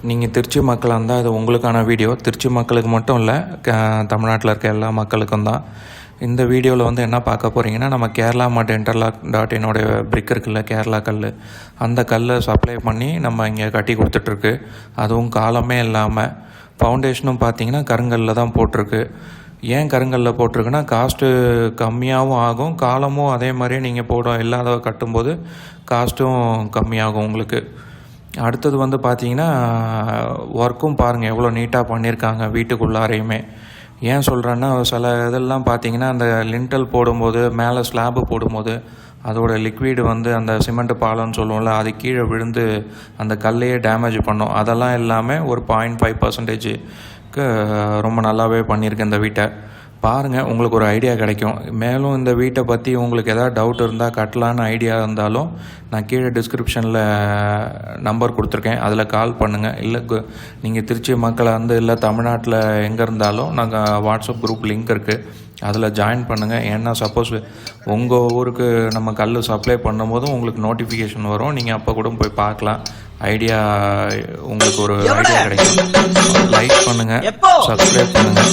நீங்கள் திருச்சி மக்களாக இருந்தால் இது உங்களுக்கான வீடியோ. திருச்சி மக்களுக்கு மட்டும் இல்லை, தமிழ்நாட்டில் இருக்க எல்லா மக்களுக்கும் தான். இந்த வீடியோவில் வந்து என்ன பார்க்க போகிறீங்கன்னா, நம்ம கேரளா மட் இன்டர்லாக் டாட்டினோடைய பிரிக் இருக்குல்ல, கேரளா கல், அந்த கல்லை சப்ளை பண்ணி நம்ம இங்கே கட்டி கொடுத்துட்ருக்கு. அதுவும் காலமே இல்லாமல். ஃபவுண்டேஷனும் பார்த்திங்கன்னா கருங்கல்லில் தான் போட்டிருக்கு. ஏன் கருங்கல்லில் போட்டிருக்குன்னா, காஸ்ட்டு கம்மியாகவும் ஆகும், காலமும் அதே மாதிரியே நீங்கள் இல்லாத கட்டும்போது காஸ்ட்டும் கம்மியாகும் உங்களுக்கு. அடுத்தது வந்து பார்த்திங்கன்னா, ஒர்க்கும் பாருங்கள் எவ்வளோ நீட்டாக பண்ணியிருக்காங்க வீட்டுக்குள்ளாரையுமே. ஏன் சொல்கிறேன்னா, சில இதெல்லாம் பார்த்திங்கன்னா அந்த லிண்டல் போடும்போது, மேலே ஸ்லாபு போடும்போது அதோட லிக்விடு வந்து அந்த சிமெண்ட்டு பாலம்னு சொல்லுவோம்ல, அது கீழே விழுந்து அந்த கல்லையே டேமேஜ் பண்ணும். அதெல்லாம் இல்லாமல் ஒரு 0.5%க்கு ரொம்ப நல்லாவே பண்ணியிருக்கேன் இந்த வீட்டை. பாருங்கள், உங்களுக்கு ஒரு ஐடியா கிடைக்கும். மேலும் இந்த வீட்டை பற்றி உங்களுக்கு எதாவது டவுட் இருந்தால், கட்டலான்னு ஐடியா இருந்தாலும் நான் கீழே டிஸ்கிரிப்ஷனில் நம்பர் கொடுத்துருக்கேன், அதில் கால் பண்ணுங்கள். இல்லை நீங்கள் திருச்சி மக்களாக இருந்து இல்லை தமிழ்நாட்டில் எங்கே இருந்தாலும் நாங்கள் வாட்ஸ்அப் குரூப் லிங்க் இருக்குது, அதில் ஜாயின் பண்ணுங்கள். ஏன்னா சப்போஸ் உங்கள் ஊருக்கு நம்ம கல் சப்ளை பண்ணும்போதும் உங்களுக்கு நோட்டிஃபிகேஷன் வரும், நீங்கள் அப்போ கூட போய் பார்க்கலாம். ஐடியா உங்களுக்கு ஒரு ஐடியா கிடைக்கும். லைக் பண்ணுங்கள், சப்ஸ்கிரைப் பண்ணுங்கள்.